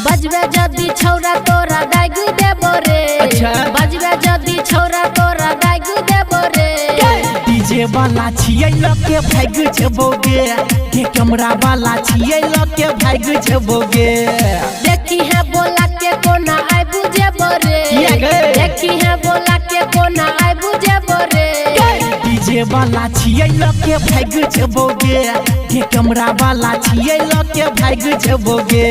बजबे जदी छौरा तोरा गायग देबो रे। बजबे जदी छौरा तोरा गायग देबो रे। डीजे वाला छियै लके भाग जबोगे के कैमरा वाला छियै लके भाग जबोगे। देखी है बोला के कोना आइ बुझेबो रे। देखी है बोला के कोना आइ बुझेबो रे। डीजे वाला छियै लके भाग जबोगे के कैमरा वाला छियै लके भाग जबोगे।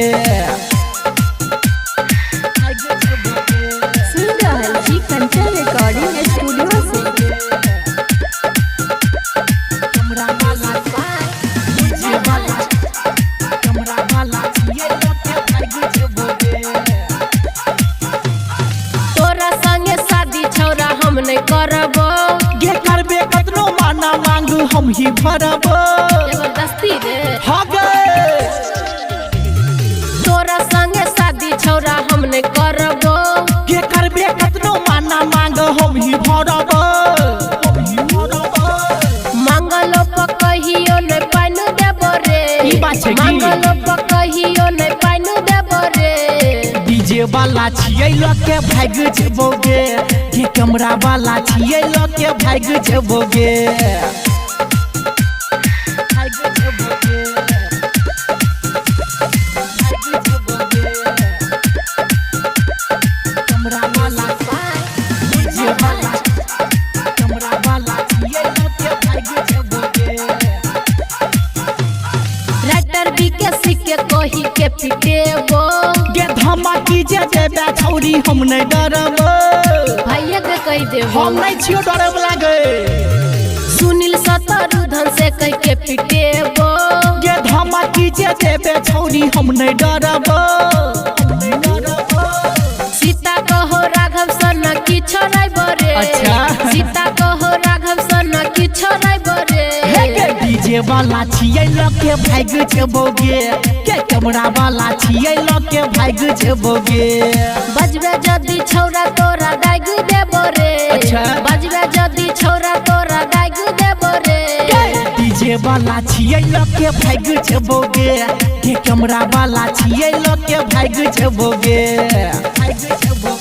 कंचन रिकॉर्डिंग स्टूडियो से कैमरा वाला डीजे वाला कैमरा वाला छियै लके भाग जबोगे। तोरा संगे शादी छौरा हम नहीं करबो। गे करबे कतनो माना मांग हम ही भरबो। जबरदस्ती रे हा गे तोरा संगे शादी छौरा हम नहीं करबो। गे करबे कतनो माना मांग हम ही भरबो। मंगलो पर कहियो नहीं पाइन देबो रे। ई बात छै की? मंगलो पर कहियो नहीं पाइन देबो रे। डीजे वाला छियै लके भाग जबोगे के कैमरा वाला छियै लके भाग जबोगे। भाग जबोगे भाग जबोगे। कैमरा वाला डीजे वाला कैमरा वाला छियै लके भाग जबोगे। राइटर बीके के कही के पिटेबो। गे धमाकी जे देबे छौरी हम नहीं डरबो। भैया के कह देबो हम नहीं छियो डरब लागे। सुनील शत्रुधन से कह के पिटेबो। गे धमाकी जे देबे छौरी हम नहीं डरबो। सीता कहो राघव सन्ना की छोड़ाइबो रे। अच्छा। सीता कहो राघव सन्ना की छोड़ाइबो रे। गे डीजे वाला छियै लके भाग जबोगे के कैमरा वाला छियै लके भाग जबोगे। बजबे जदी छौरा तोरा गायग देबो रे। अच्छा। बजबे जदी छौरा तोरा गायग देबो रे। डीजे वाला छियै लके भाग जबोगे के कैमरा वाला छियै लके भाग जबोगे। भाग जबोगे।